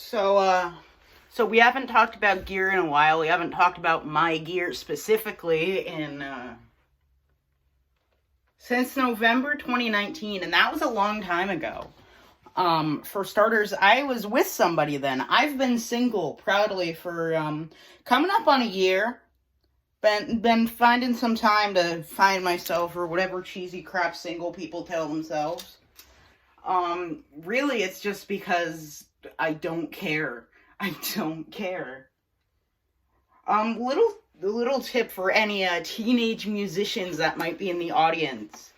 So we haven't talked about gear in a while. We haven't talked about my gear specifically since November 2019, and that was a long time ago. For starters, I was with somebody then. I've been single proudly for coming up on a year. Been finding some time to find myself, or whatever cheesy crap single people tell themselves. Really, it's just because I don't care. I don't care. Little tip for any teenage musicians that might be in the audience.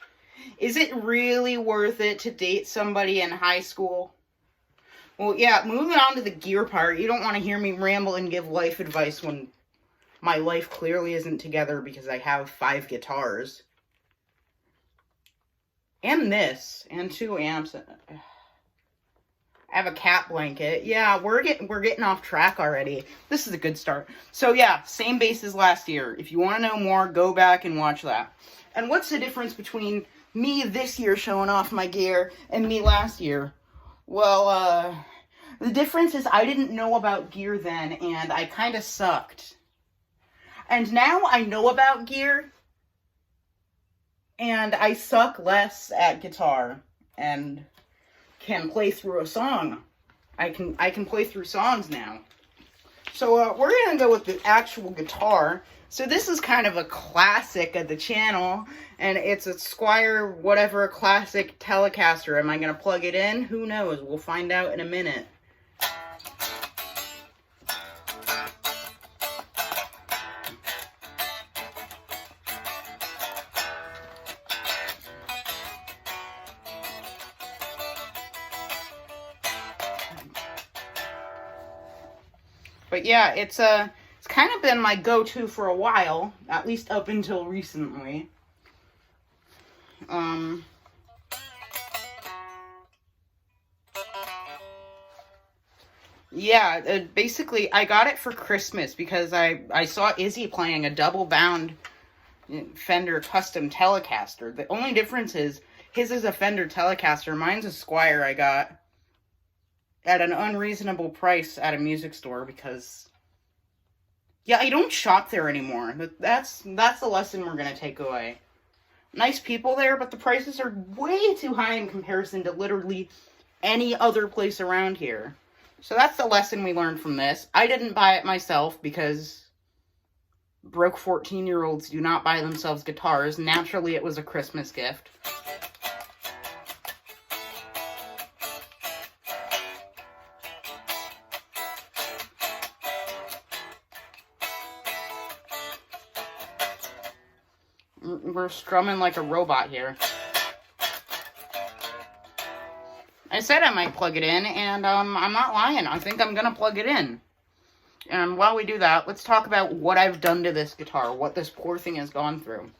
Is it really worth it to date somebody in high school? Well, yeah, moving on to the gear part, you don't want to hear me ramble and give life advice when my life clearly isn't together because I have 5 guitars. And this, and 2 amps. I have a cat blanket. Yeah, we're getting off track already. This is a good start. So yeah, same bass as last year. If you want to know more, go back and watch that. And what's the difference between me this year showing off my gear and me last year? Well, the difference is I didn't know about gear then, and I kind of sucked. And now I know about gear, and I suck less at guitar, and can play through a song. I can play through songs now. So we're gonna go with the actual guitar. So this is kind of a classic of the channel, and it's a Squier whatever classic Telecaster. Am I gonna plug it in? Who knows? We'll find out in a minute. But yeah, it's kind of been my go-to for a while, at least up until recently. Yeah, basically I got it for Christmas because I saw Izzy playing a double-bound Fender custom Telecaster. The only difference is his is a Fender Telecaster, mine's a Squier I got at an unreasonable price at a music store because, yeah, I don't shop there anymore. That's the lesson we're gonna take away. Nice people there, but the prices are way too high in comparison to literally any other place around here. So that's the lesson we learned from this. I didn't buy it myself because broke 14-year-olds do not buy themselves guitars. Naturally, it was a Christmas gift. We're strumming like a robot here. I said I might plug it in, and I'm not lying. I think I'm gonna plug it in. And while we do that, let's talk about what I've done to this guitar, what this poor thing has gone through.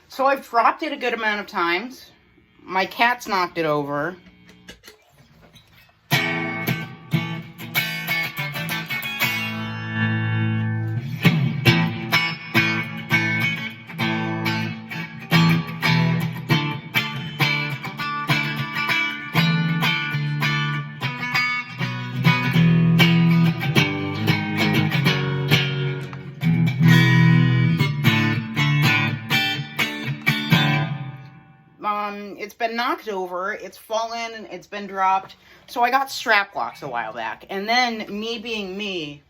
So I've dropped it a good amount of times. My cat's knocked it over. It's been knocked over, it's fallen, it's been dropped. So I got strap locks a while back. And then, me being me,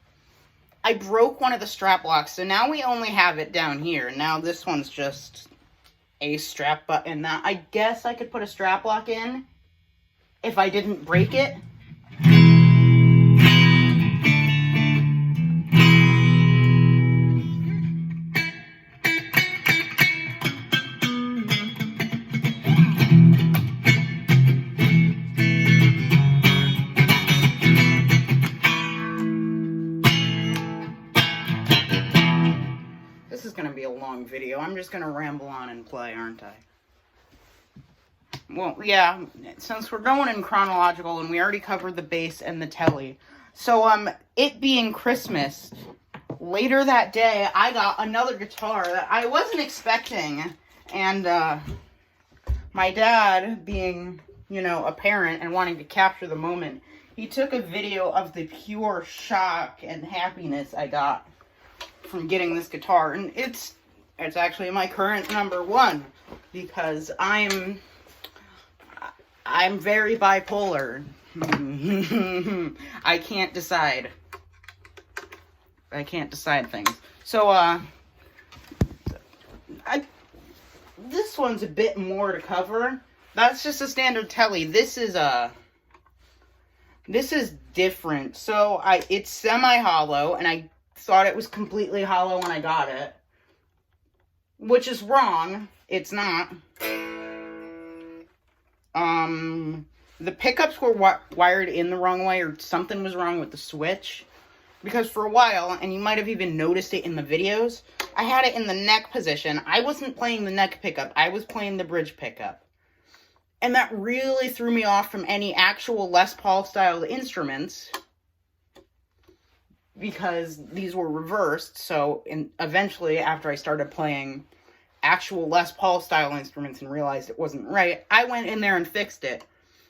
I broke one of the strap locks. So now we only have it down here. Now this one's just a strap button that I guess I could put a strap lock in if I didn't break it. Video. I'm just gonna ramble on and play, aren't I? Well, yeah, since we're going in chronological and we already covered the bass and the telly. So, it being Christmas, later that day, I got another guitar that I wasn't expecting. And, my dad, being, a parent and wanting to capture the moment, he took a video of the pure shock and happiness I got from getting this guitar, and it's actually my current number one, because I'm very bipolar. I can't decide things. So this one's a bit more to cover. That's just a standard telly. This is different. So it's semi-hollow, and I thought it was completely hollow when I got it, which is wrong. It's not. The pickups were wired in the wrong way, or something was wrong with the switch. Because for a while, and you might have even noticed it in the videos, I had it in the neck position. I wasn't playing the neck pickup. I was playing the bridge pickup. And that really threw me off from any actual Les Paul style instruments, because these were reversed. So eventually, after I started playing actual Les Paul style instruments and realized it wasn't right, I went in there and fixed it.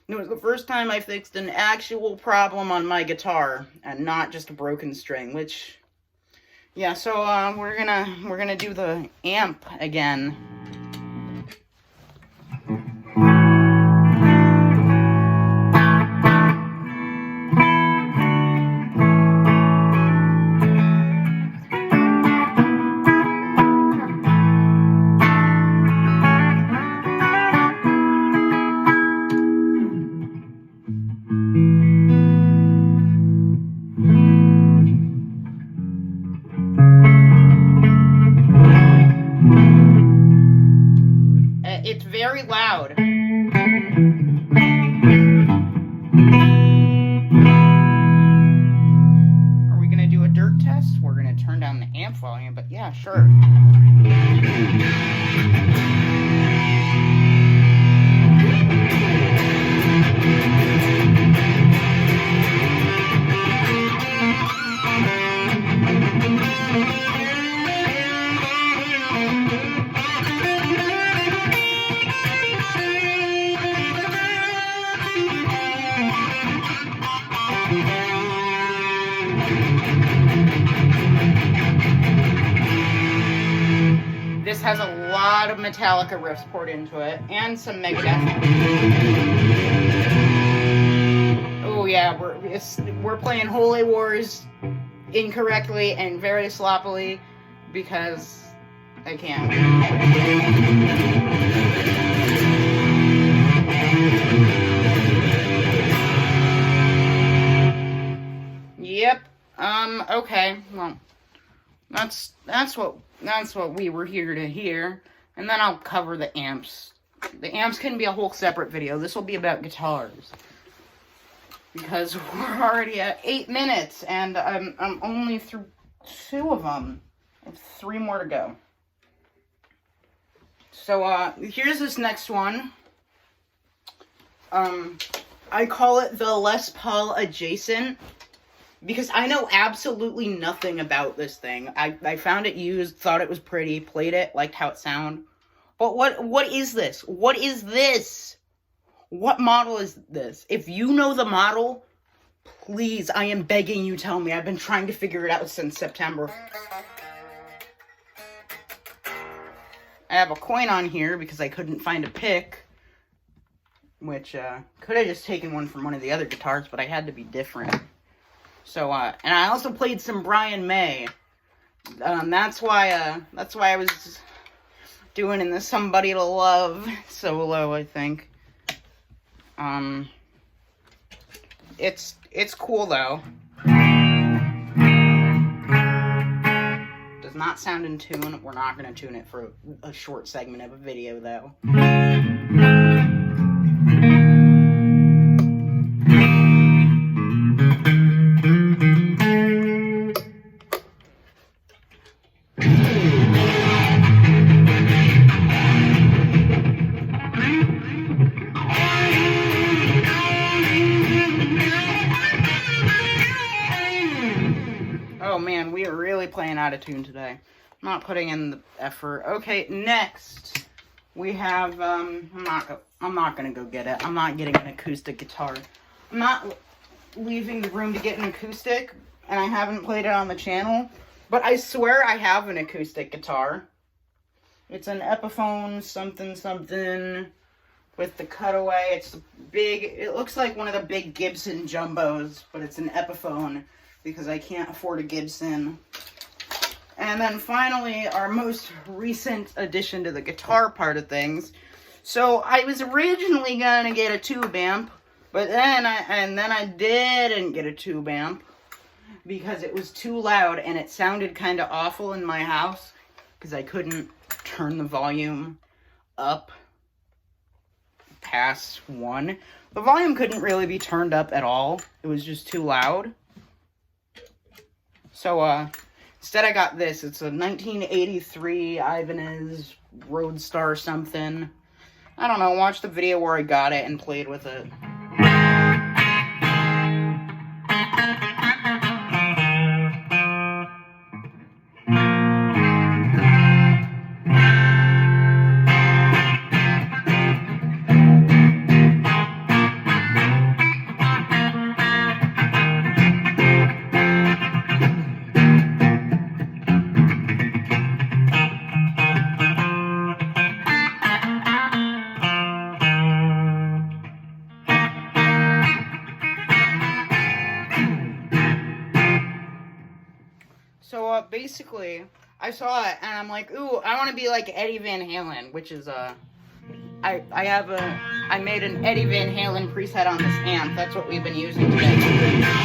It was the first time I fixed an actual problem on my guitar, and not just a broken string, which, yeah, so we're gonna do the amp again. It's very loud. Are we gonna do a dirt test? We're gonna turn down the amp volume, but yeah, sure. This has a lot of Metallica riffs poured into it, and some Megadeth. Oh yeah, we're playing Holy Wars incorrectly and very sloppily, because I can. Yep. Okay. Well, that's what we were here to hear. And then I'll cover the amps. The amps can be a whole separate video. This will be about guitars, because we're already at 8 minutes, and I'm only through 2 of them. I have 3 more to go. So here's this next one. I call it the Les Paul Adjacent, because I know absolutely nothing about this thing. I found it used, thought it was pretty, played it, liked how it sounded. But what is this? What is this? What model is this? If you know the model, please, I am begging you, tell me. I've been trying to figure it out since September. I have a coin on here because I couldn't find a pick, which could have just taken one from one of the other guitars, but I had to be different. So, and I also played some Brian May. That's why I was doing in the Somebody to Love solo, I think. It's cool though. Does not sound in tune. We're not going to tune it for a short segment of a video though. Man, we are really playing out of tune today. I'm not putting in the effort. Okay, next we have I'm not gonna go get it. I'm not getting an acoustic guitar. I'm not leaving the room to get an acoustic, and I haven't played it on the channel. But I swear I have an acoustic guitar. It's an Epiphone something something with the cutaway. It's big. It looks like one of the big Gibson Jumbos, but it's an Epiphone because I can't afford a Gibson. And then finally, our most recent addition to the guitar part of things. So I was originally gonna get a tube amp, but then I didn't get a tube amp because it was too loud and it sounded kind of awful in my house because I couldn't turn the volume up past 1. The volume couldn't really be turned up at all. It was just too loud. So instead I got this. It's a 1983 Ibanez Roadstar something. I don't know, watch the video where I got it and played with it. So, basically, I saw it, and I'm like, ooh, I want to be like Eddie Van Halen, which is, I made an Eddie Van Halen preset on this amp. That's what we've been using today.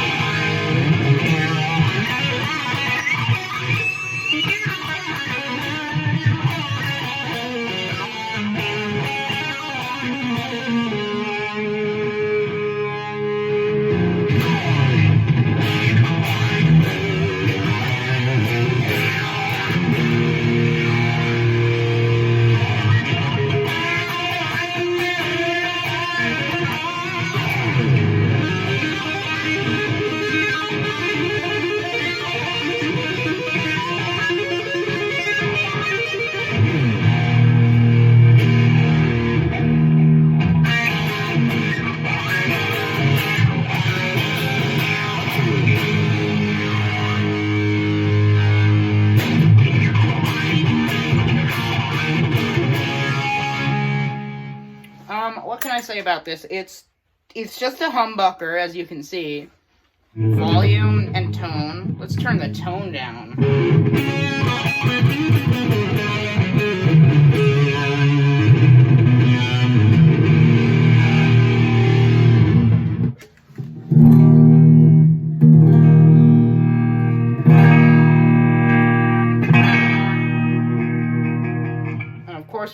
What can I say about this? It's just a humbucker, as you can see. Volume and tone. Let's turn the tone down.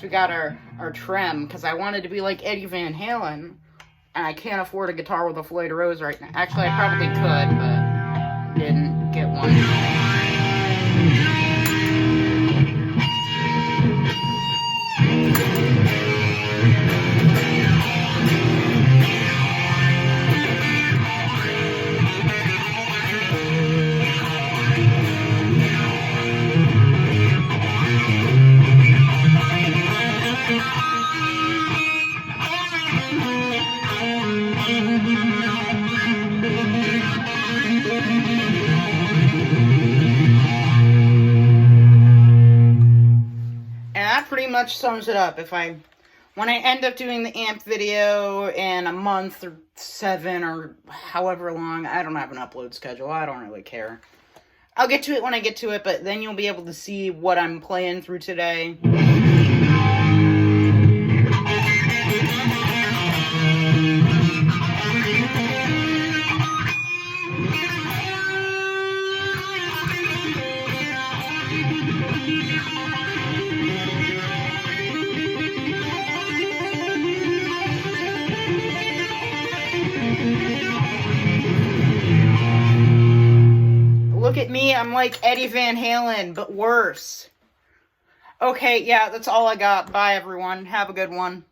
We got our trem because I wanted to be like Eddie Van Halen, and I can't afford a guitar with a Floyd Rose right now. Actually, I probably could, but didn't get one. Pretty much sums it up. When I end up doing the amp video in a month or 7 or however long, I don't have an upload schedule. I don't really care. I'll get to it when I get to it, but then you'll be able to see what I'm playing through today. Look at me, I'm like Eddie Van Halen, but worse. Okay, yeah, that's all I got. Bye, everyone. Have a good one.